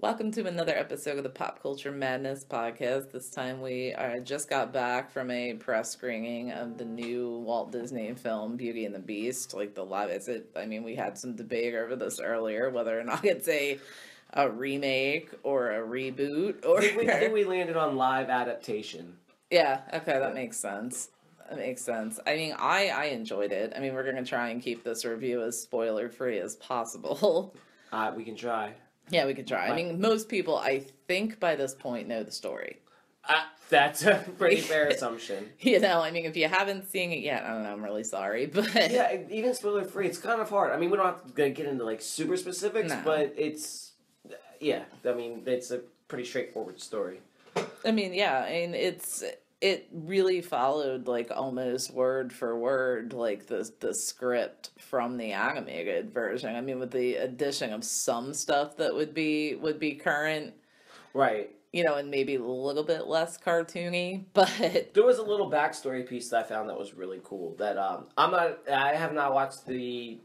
Welcome to another episode of the Pop Culture Madness podcast. This time we just got back from a press screening of the new Walt Disney film Beauty and the Beast. Like the live, we had some debate over this earlier, whether or not it's a remake or a reboot. Or I think we landed on live adaptation. Yeah, okay, that makes sense. That makes sense. I mean, I enjoyed it. I mean, we're going to try and keep this review as spoiler-free as possible. We can try. Yeah, we could try. I mean, most people, I think, by this point know the story. That's a pretty fair assumption. You know, I mean, if you haven't seen it yet, I don't know, I'm really sorry, but... Yeah, even spoiler-free, it's kind of hard. I mean, we don't have to get into, like, super specifics, but it's... Yeah, I mean, it's a pretty straightforward story. I mean, yeah, I mean, it really followed, like, almost word for word, like, the script from the animated version. I mean, with the addition of some stuff that would be current. Right. You know, and maybe a little bit less cartoony, but... There was a little backstory piece that I found that was really cool, that, I have not watched the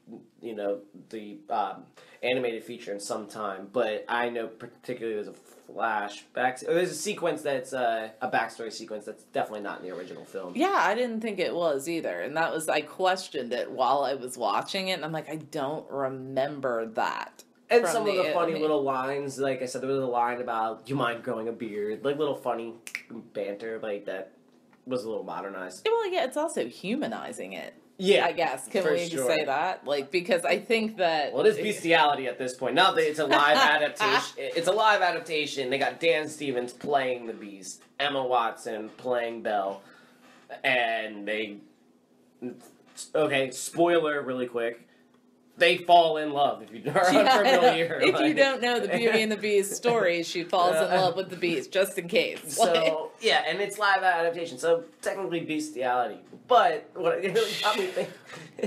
animated feature in some time, but I know particularly there's a flashback, or there's a sequence that's a backstory sequence that's definitely not in the original film. Yeah, I didn't think it was either, and I questioned it while I was watching it, and I'm like, I don't remember that. And some of the funny little lines, like I said, there was a line about, "You mind growing a beard?" Like, little funny banter, like, that was a little modernized. Well, yeah, it's also humanizing it. Yeah, I guess. Can we say that? Like, because I think that... Well, it is bestiality at this point. Now that it's a live adaptation. It's a live adaptation. They got Dan Stevens playing the Beast, Emma Watson playing Belle, and they... Okay, spoiler really quick. They fall in love, if you are unfamiliar. If you don't know the Beauty and the Beast story, she falls in love with the Beast, just in case. So, yeah, and it's live adaptation, so technically bestiality. But what it really got me thinking...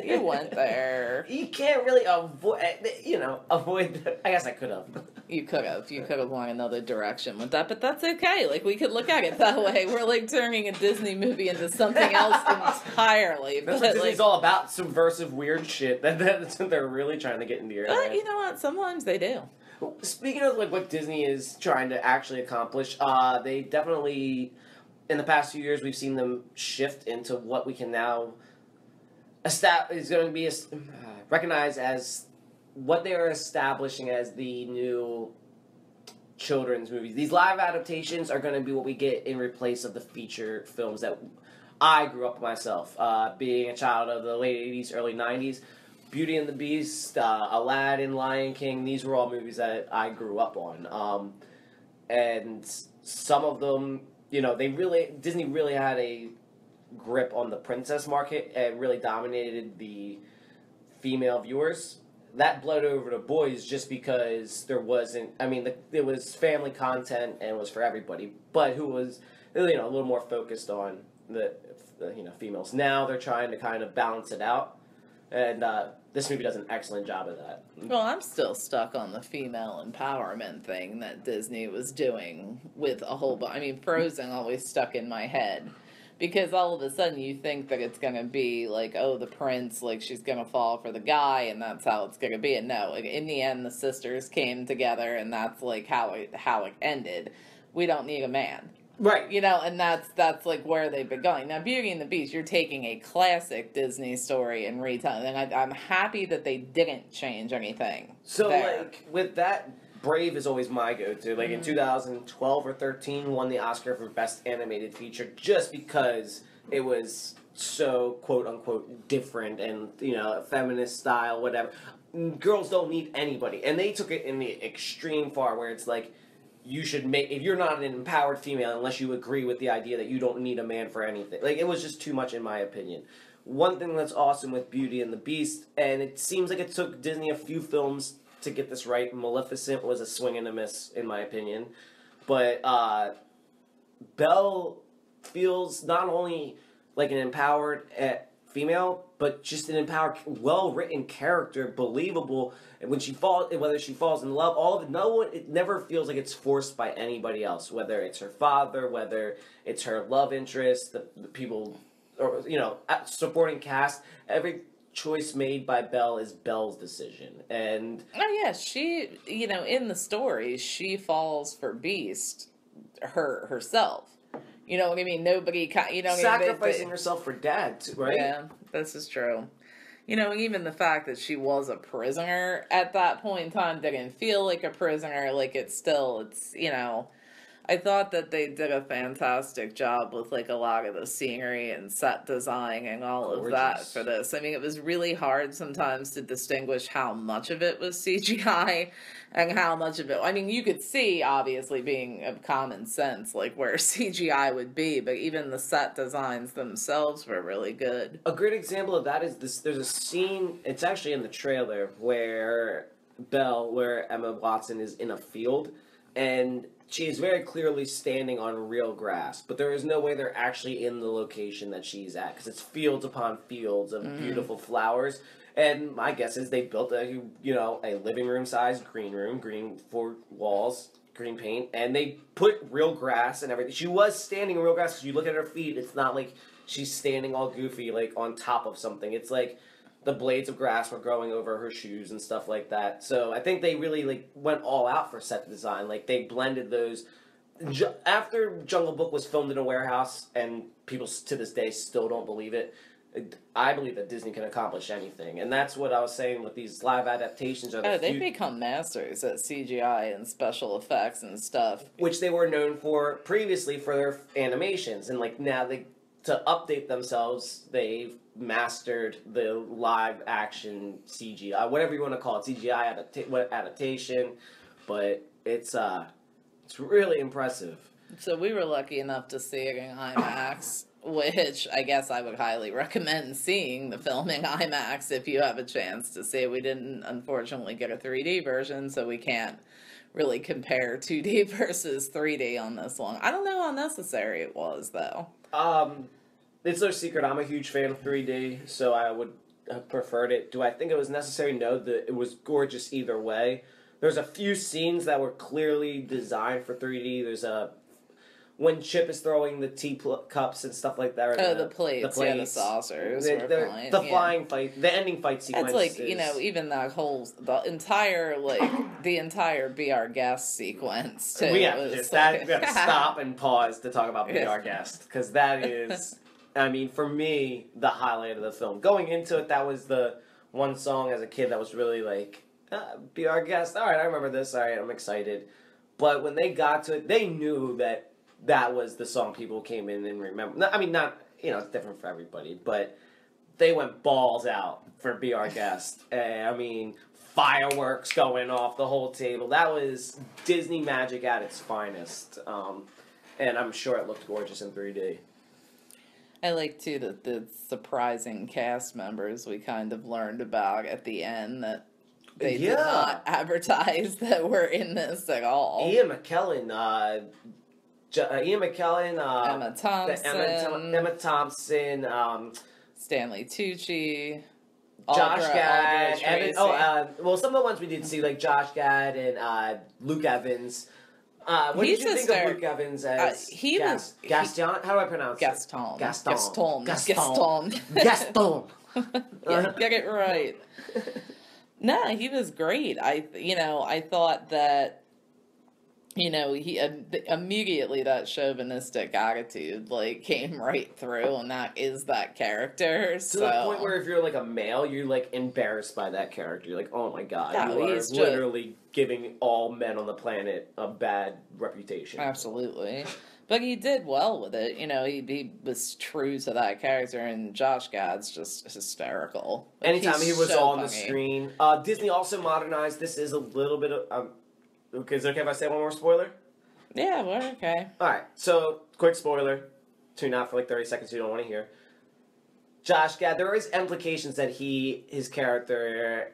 You went there. You can't really avoid I guess I could have. You could have. You could have gone another direction with that, but that's okay. Like, we could look at it that way. We're, like, turning a Disney movie into something else entirely. That's what Disney's all about, subversive weird shit. That's what they're really trying to get into your head. You know what? Sometimes they do. Speaking of, like, what Disney is trying to actually accomplish, they definitely, in the past few years, we've seen them shift into what we can now is going to be recognized as what they are establishing as the new children's movies. These live adaptations are going to be what we get in replace of the feature films that I grew up with myself. Being a child of the late 80s, early 90s, Beauty and the Beast, Aladdin, Lion King, these were all movies that I grew up on. And some of them, you know, Disney really had a grip on the princess market and really dominated the female viewers. That bled over to boys just because there wasn't, it was family content and it was for everybody, but who was, a little more focused on the females. Now they're trying to kind of balance it out, and this movie does an excellent job of that. Well, I'm still stuck on the female empowerment thing that Disney was doing with a whole bunch. I mean, Frozen always stuck in my head. Because all of a sudden you think that it's going to be like, oh, the prince, like, she's going to fall for the guy, and that's how it's going to be. And no, like, in the end, the sisters came together, and that's, like, how it ended. We don't need a man. Right. You know, and that's like, where they've been going. Now, Beauty and the Beast, you're taking a classic Disney story and retelling, and I'm happy that they didn't change anything. So, there. like, with that... Brave is always my go-to. Like, in 2012 or 13, won the Oscar for Best Animated Feature just because it was so, quote-unquote, different and, feminist style, whatever. Girls don't need anybody. And they took it in the extreme far where it's like, if you're not an empowered female unless you agree with the idea that you don't need a man for anything. Like, it was just too much in my opinion. One thing that's awesome with Beauty and the Beast, and it seems like it took Disney a few films to get this right. Maleficent was a swing and a miss, in my opinion. But Belle feels not only like an empowered female, but just an empowered, well-written character, believable. And when whether she falls in love, all of it, it never feels like it's forced by anybody else. Whether it's her father, whether it's her love interest, the people, or supporting cast. choice made by Belle is Belle's decision. And Oh yeah, she, in the story, she falls for Beast herself. You know what I mean? Nobody, sacrificing herself for Dad, right? Yeah, this is true. Even the fact that she was a prisoner at that point in time didn't feel like a prisoner. Like, I thought that they did a fantastic job with, like, a lot of the scenery and set design and all of that for this. I mean, it was really hard sometimes to distinguish how much of it was CGI and how much of it... I mean, you could see, obviously, being of common sense, like, where CGI would be, but even the set designs themselves were really good. A great example of that is this. There's a scene, it's actually in the trailer, where Emma Watson is in a field, and she is very clearly standing on real grass, but there is no way they're actually in the location that she's at, because it's fields upon fields of beautiful flowers. And my guess is they built a living room size green room, green 4 walls, green paint, and they put real grass and everything. She was standing in real grass, because you look at her feet, it's not like she's standing all goofy, like on top of something. It's like the blades of grass were growing over her shoes and stuff like that. So I think they really went all out for set design. Like, they blended those. After Jungle Book was filmed in a warehouse, and people to this day still don't believe it, I believe that Disney can accomplish anything. And that's what I was saying with these live adaptations. They've become masters at CGI and special effects and stuff. Which they were known for previously for their animations. And now to update themselves, they've mastered the live action CGI, whatever you want to call it, CGI adaptation, but it's really impressive. So we were lucky enough to see it in IMAX, which I guess I would highly recommend seeing the film in IMAX if you have a chance to see it. We didn't, unfortunately, get a 3D version, so we can't really compare 2D versus 3D on this one. I don't know how necessary it was, though. It's no secret, I'm a huge fan of 3D, so I would have preferred it. Do I think it was necessary? No, it was gorgeous either way. There's a few scenes that were clearly designed for 3D. There's when Chip is throwing the cups and stuff like that. Or the plates, yeah, the saucers. The flying fight, the ending fight sequence. That's even that the entire Be Our Guest sequence, too. We have to stop and pause to talk about Be Our Guest, because that is... I mean, for me, the highlight of the film. Going into it, that was the one song as a kid that was really Be Our Guest. All right, I remember this. All right, I'm excited. But when they got to it, they knew that was the song people came in and remember. I mean, it's different for everybody, but they went balls out for Be Our Guest. I mean, fireworks going off the whole table. That was Disney magic at its finest. And I'm sure it looked gorgeous in 3D. I like, too, that the surprising cast members we kind of learned about at the end that they did not advertise that were in this at all. Ian McKellen, Emma Thompson, Stanley Tucci, Josh Gad, some of the ones we did see, like Josh Gad and Luke Evans. What did you think of Luke Evans as Gaston? How do I pronounce Gaston. it? Gaston. Get it right. No, he was great. I thought that, he immediately that chauvinistic attitude, came right through, and that is that character. To the point where if you're, a male, you're, embarrassed by that character. You're like, oh my god, you are literally giving all men on the planet a bad reputation. Absolutely. But he did well with it. He was true to that character, and Josh Gad's just hysterical. Anytime he was on the screen. Disney also modernized. This is a little bit of... Okay, is it okay if I say one more spoiler? Yeah, we're okay. Alright, so, quick spoiler. Tune out for 30 seconds you don't want to hear. Josh Gad, there is implications that his character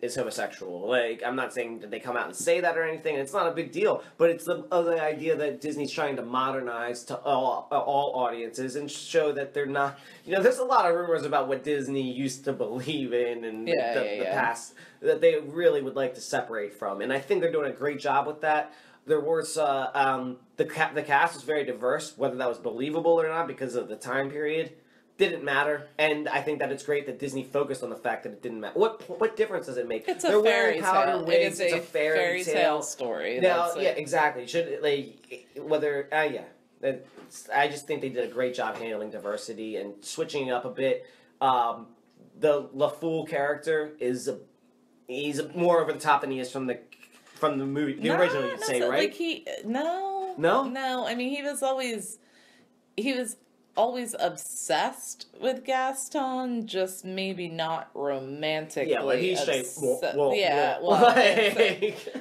is homosexual. I'm not saying that they come out and say that or anything, and it's not a big deal, but it's the idea that Disney's trying to modernize to all audiences and show that they're not... there's a lot of rumors about what Disney used to believe in and the past that they really would like to separate from, and I think they're doing a great job with that. There was the cast was very diverse, whether that was believable or not because of the time period. didn't matter, and I think that it's great that Disney focused on the fact that it didn't matter. What difference does it make? It's a They're fairy wearing powder tale. wigs. It is It's a fairy tale story. Now, That's yeah, it. exactly. Should like whether I just think they did a great job handling diversity and switching it up a bit. The LaFool character he's more over the top than he is from the movie, the original. You'd say, right? Like no. I mean, he was always obsessed with Gaston, just maybe not romantically. Yeah, but he's straight.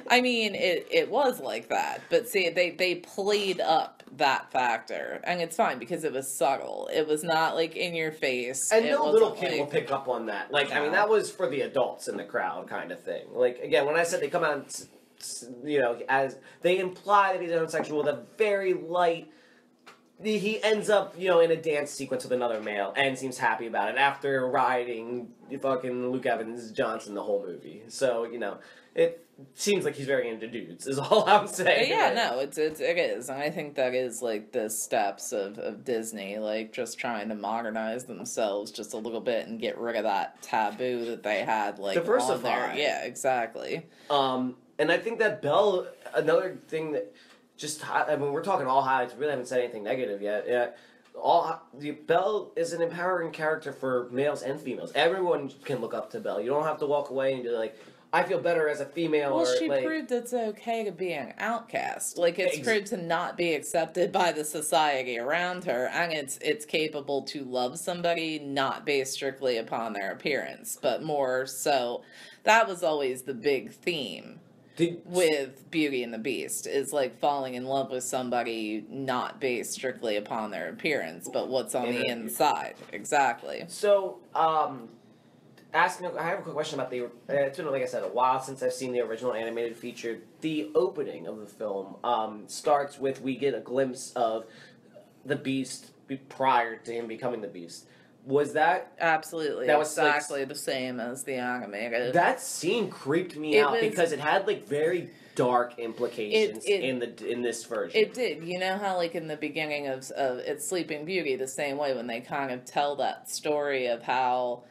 I mean, it was like that, but see, they played up that factor, and it's fine because it was subtle. It was not like in your face, and no little kid will pick up on that. Like, no. I mean, that was for the adults in the crowd, kind of thing. Like, again, when I said they come out, as they imply that he's homosexual with a very light. He ends up, in a dance sequence with another male and seems happy about it after riding fucking Luke Evans Johnson the whole movie. So, it seems like he's very into dudes, is all I'm saying. Yeah, no, it is. And I think that is, like, the steps of Disney, like, just trying to modernize themselves just a little bit and get rid of that taboo that they had, like, diversify. on there. Yeah, exactly. And I think that Belle, another thing that... we're talking all highlights. We really haven't said anything negative yet. Belle is an empowering character for males and females. Everyone can look up to Belle. You don't have to walk away and be like, I feel better as a female. Well, she proved it's okay to be an outcast. Like, it's proved to not be accepted by the society around her, and it's capable to love somebody not based strictly upon their appearance, but more so. That was always the big theme. With Beauty and the Beast is like falling in love with somebody not based strictly upon their appearance, but what's on the inside. Exactly. So, I have a quick question about it's been, like I said, a while since I've seen the original animated feature. The opening of the film starts with, we get a glimpse of the Beast prior to him becoming the Beast. Was that... Absolutely. That was exactly the same as the animated. That scene creeped me out because it had, like, very dark implications in this version. It did. You know how, like, in the beginning of It's Sleeping Beauty, the same way when they kind of tell that story of how,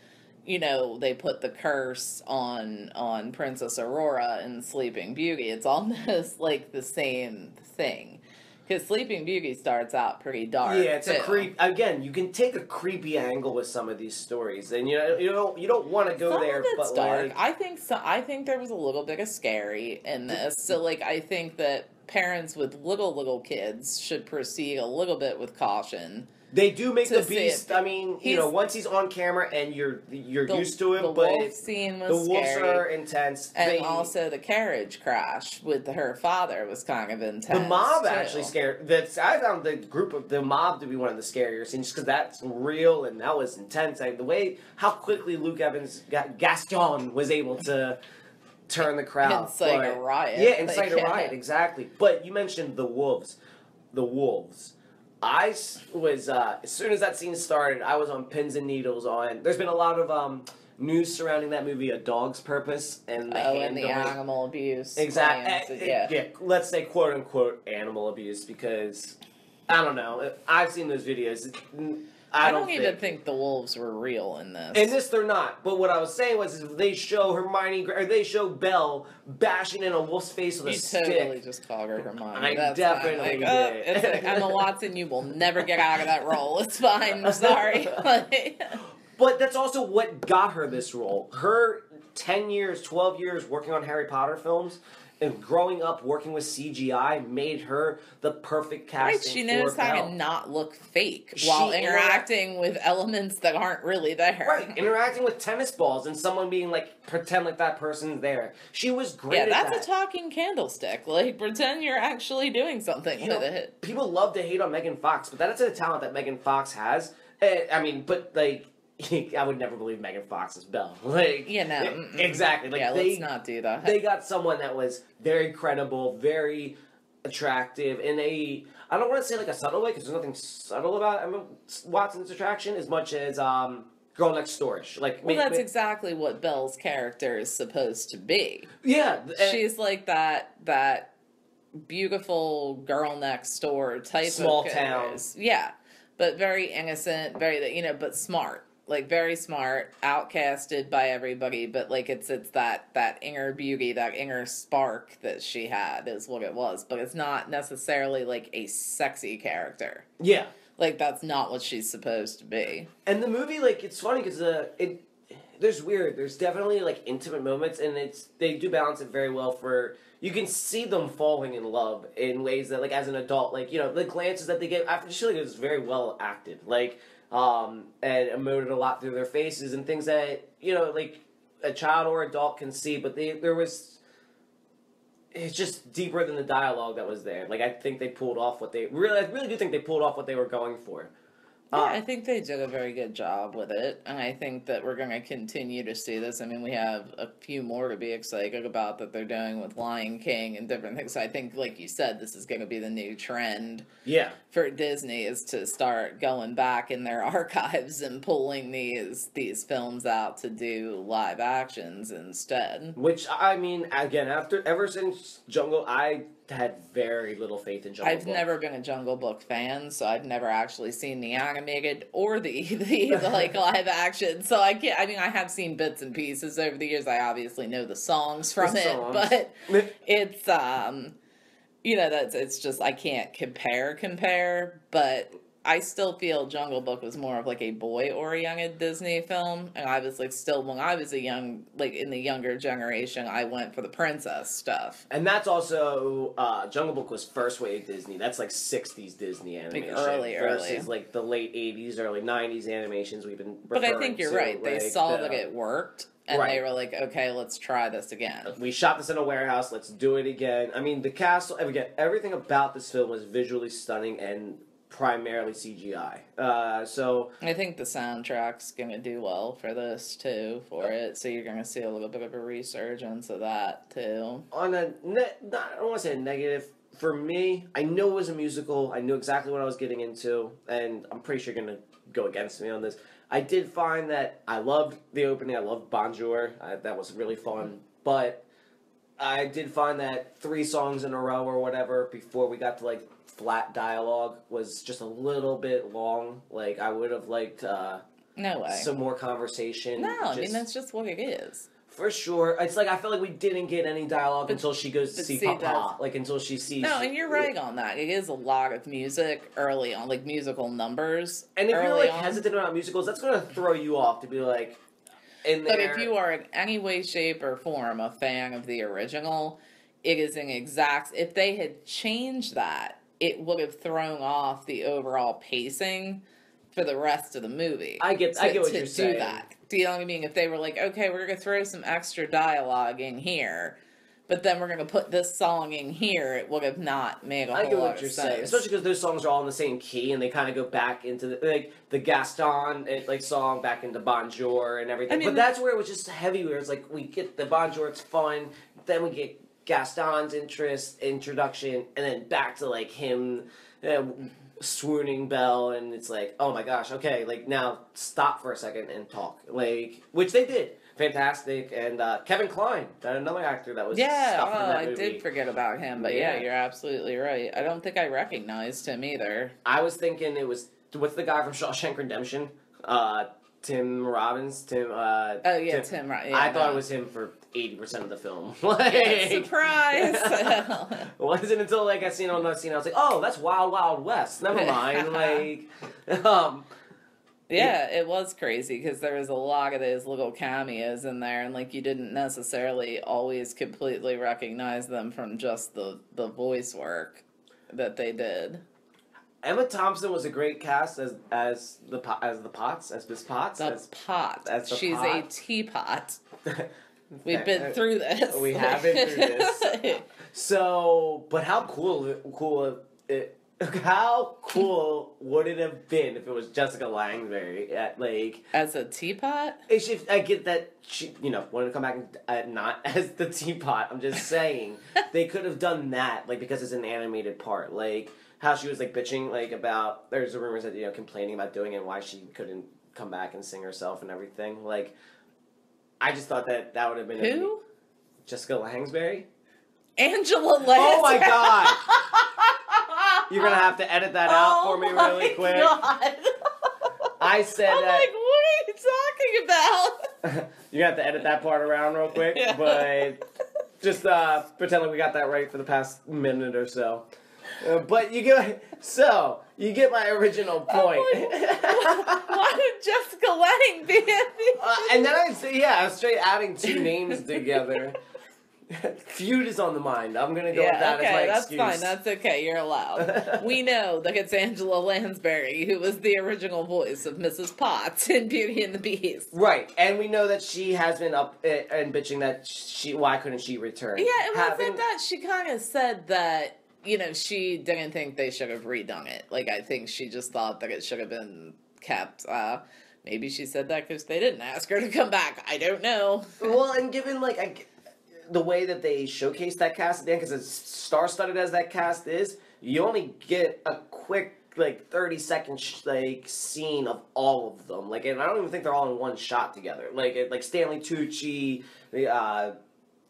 they put the curse on Princess Aurora in Sleeping Beauty, it's almost like the same thing. Because Sleeping Beauty starts out pretty dark. Yeah, it's a creep. Again, you can take a creepy angle with some of these stories, and you don't want to go there. Some of it's dark. I think there was a little bit of scary in this. So, like, I think that parents with little kids should proceed a little bit with caution. They do make the Beast. I mean, once he's on camera and you're used to it, the but wolf scene was the wolves scary. are intense, and also the carriage crash with her father was kind of intense. The mob too. actually scared. I found the mob to be one of the scarier scenes because that's real and that was intense. How quickly Luke Evans Gaston was able to turn the crowd, incite a riot. Yeah, incite a riot, exactly. But you mentioned the wolves. I was, as soon as that scene started, I was on pins and needles on... There's been a lot of news surrounding that movie, A Dog's Purpose, and the and the animal abuse. Exactly. Yeah, let's say quote-unquote animal abuse, because, I don't know, I've seen those videos. I don't even think the wolves were real in this. In this, they're not. But what I was saying was, they show Belle bashing in a wolf's face with a stick. You totally just called her Hermione. I definitely did. It's like, Emma Watson, you will never get out of that role. It's fine. I'm sorry. But that's also what got her this role. Her 10 years, 12 years working on Harry Potter films and growing up working with CGI made her the perfect casting. Right, she knows how to not look fake while interacting with elements that aren't really there. Right, interacting with tennis balls and someone being like, pretend like that person's there. She was great at that. Yeah, that's a talking candlestick. Like, pretend you're actually doing something with it. People love to hate on Megan Fox, but that's a talent that Megan Fox has. I would never believe Megan Fox is Belle. Exactly. Let's not do that. They got someone that was very credible, very attractive, in I don't want to say like a subtle way, because there's nothing subtle about Emma Watson's attraction as much as Girl Next Door-ish. That's exactly what Belle's character is supposed to be. Yeah. She's like that beautiful girl next door type small of town. Yeah. but very innocent, very, but smart. Like, very smart, outcasted by everybody, but, like, it's that inner beauty, that inner spark that she had is what it was. But it's not necessarily, like, a sexy character. Yeah. Like, that's not what she's supposed to be. And the movie, like, it's funny because there's definitely, like, intimate moments, and they do balance it very well for... You can see them falling in love in ways that, like, as an adult, like, the glances that they get, I feel like it was very well acted. Like... and emoted a lot through their faces and things that, like a child or adult can see, but it's just deeper than the dialogue that was there. Like, I think they pulled off I really do think they pulled off what they were going for. Yeah, I think they did a very good job with it, and I think that we're going to continue to see this. I mean, we have a few more to be excited about that they're doing with Lion King and different things. So I think, like you said, this is going to be the new trend for Disney, is to start going back in their archives and pulling these films out to do live actions instead. Which, I mean, again, ever since Jungle, I had very little faith in Jungle Book. I've never been a Jungle Book fan, so I've never actually seen the animated or the like live action. So I have seen bits and pieces over the years. I obviously know the songs from it, but it's it's just I can't compare, but I still feel Jungle Book was more of like a boy-oriented Disney film, and I was like, still, when I was in the younger generation, I went for the princess stuff. And that's also, Jungle Book was first wave Disney. That's like 60s Disney animation. Like early. Versus like the late 80s, early 90s animations we've been referring to. But I think you're right. They saw that it worked, and they were like, okay, let's try this again. We shot this in a warehouse, let's do it again. I mean, the castle, again, everything about this film was visually stunning and primarily CGI. So I think the soundtrack's gonna do well for this too, so you're gonna see a little bit of a resurgence of that too. On I don't want to say a negative. For me, I knew it was a musical. I knew exactly what I was getting into, and I'm pretty sure you're gonna go against me on this. I did find that I loved the opening. I loved Bonjour. That was really fun, but I did find that 3 songs in a row or whatever before we got to like flat dialogue was just a little bit long. Like, I would have liked no way some more conversation. No, I mean, that's just what it is. For sure. It's like, I feel like we didn't get any dialogue until she goes to see Papa. Like, until she sees... No, and you're right on that. It is a lot of music early on, like musical numbers. And if you're, like, hesitant about musicals, that's going to throw you off to be like... But if you are in any way, shape, or form a fan of the original, it is an exact... If they had changed that, it would have thrown off the overall pacing for the rest of the movie. I get what you're saying. Do that. Do you know what I mean? If they were like, okay, we're going to throw some extra dialogue in here, but then we're going to put this song in here, it would have not made a whole lot of sense. I get what you're saying. Especially because those songs are all in the same key, and they kind of go back into the Gaston song back into Bonjour and everything. I mean, but that's where it was just heavy, where it's like, we get the Bonjour, it's fun, then we get Gaston's introduction, and then back to like him swooning Belle, and it's like, oh my gosh, okay, like now stop for a second and talk, like, which they did fantastic. And Kevin Kline, another actor that was stuffed in that movie. I did forget about him, but yeah, you're absolutely right. I don't think I recognized him either. I was thinking it was, what's the guy from Shawshank Redemption? Tim Robbins. Tim Robbins. I thought it was him for 80% of the film. Surprise! It wasn't until I seen on that scene, I was like, oh, that's Wild Wild West. Never mind. Yeah, it was crazy because there was a lot of those little cameos in there, and you didn't necessarily always completely recognize them from just the voice work that they did. Emma Thompson was a great cast as Miss Potts. She's a teapot. We've been through this. We have been through this. So, but how cool would it have been if it was Jessica Lange as a teapot? I get that she, wanted to come back not as the teapot. I'm just saying they could have done that, because it's an animated part, how she was bitching about, there's rumors that complaining about doing it and why she couldn't come back and sing herself and everything. I just thought that would have been who? Jessica Langsbury. Angela Lansbury. Oh my god! You're gonna have to edit that out for me really quick. God. I said I'm that. like, what are you talking about? You're gonna have to edit that part around real quick, Yeah. but just pretend like we got that right for the past minute or so. But you get my original point. Why did Jessica Lange be and then I was straight adding two names together. Feud is on the mind. I'm gonna go with that as my excuse. That's fine. That's okay. You're allowed. We know that it's Angela Lansbury who was the original voice of Mrs. Potts in Beauty and the Beast. Right, and we know that she has been up and bitching that why couldn't she return? Yeah, it wasn't that she kind of said that, she didn't think they should have redone it. Like, I think she just thought that it should have been kept. Maybe she said that because they didn't ask her to come back. I don't know. Well, and given, the way that they showcase that cast at the end, because as star-studded as that cast is, you only get a quick, 30-second, scene of all of them. And I don't even think they're all in one shot together. Stanley Tucci,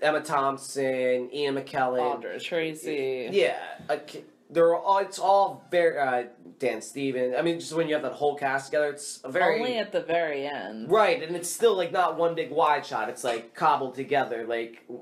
Emma Thompson, Ian McKellen. Audra Tracy. Yeah. It's all very, Dan Stevens. I mean, just when you have that whole cast together, it's a very... Only at the very end. Right, and it's still, not one big wide shot. It's, cobbled together,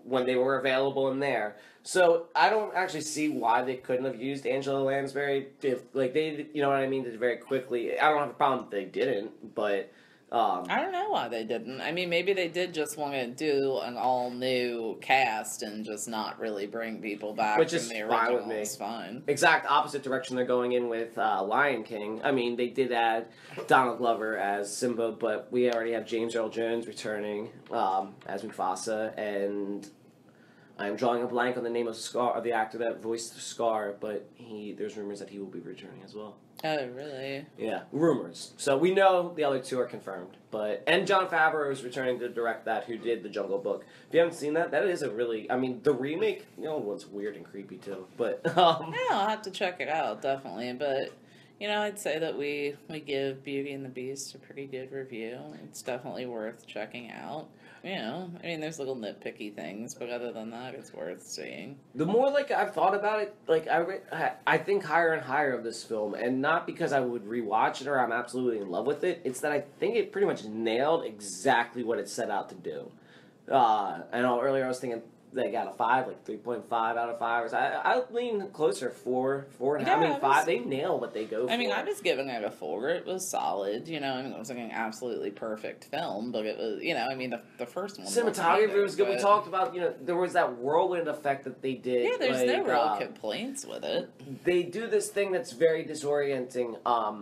when they were available in there. So, I don't actually see why they couldn't have used Angela Lansbury if, they, you know what I mean, did very quickly. I don't have a problem that they didn't, but... I don't know why they didn't. I mean, maybe they did just want to do an all-new cast and just not really bring people back Which from is the original. fine with me. It's fine. Exact opposite direction they're going in with Lion King. I mean, they did add Donald Glover as Simba, but we already have James Earl Jones returning as Mufasa, and I'm drawing a blank on the name of Scar, the actor that voiced Scar, but there's rumors that he will be returning as well. Oh, really? Yeah, rumors. So we know the other two are confirmed, and Jon Favreau is returning to direct that, who did The Jungle Book. If you haven't seen that, that is a really, the remake, was weird and creepy too, but... Yeah, I'll have to check it out, definitely, but... I'd say that we give Beauty and the Beast a pretty good review. It's definitely worth checking out. There's little nitpicky things, but other than that, it's worth seeing. The more, I've thought about it, I think higher and higher of this film, and not because I would rewatch it or I'm absolutely in love with it, it's that I think it pretty much nailed exactly what it set out to do. I know earlier I was thinking they got a 5, 3.5 out of 5. I lean closer 4, 4.5. Yeah, 5. They nail what they go for. I was giving it a 4. It was solid. It was an absolutely perfect film, but it was, the first one. Cinematography was good. We talked about, there was that whirlwind effect that they did. Yeah, there's no real complaints with it. They do this thing that's very disorienting,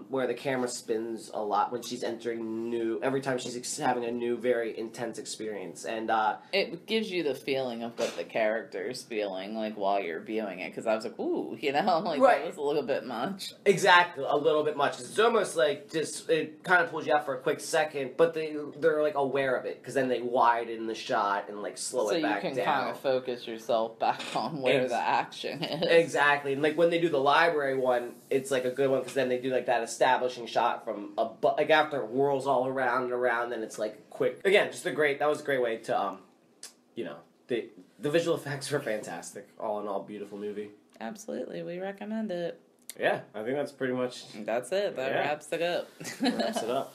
where the camera spins a lot when she's every time she's having a new, very intense experience, and it gives you the feeling of what the character's feeling while you're viewing it, because I was like, ooh, right. That was a little bit much. Exactly, a little bit much. It's almost it kind of pulls you out for a quick second, but they're aware of it, because then they widen the shot and slow it back down. So you can kind of focus yourself back on where the action is. Exactly, and when they do the library one, it's a good one, because then they do that establishing shot from after it whirls all around and around, then it's quick. Again, that was a great way to the visual effects were fantastic. All in all, beautiful movie. Absolutely, we recommend it. Yeah, I think that's pretty much... That's it. That wraps it up. Wraps it up.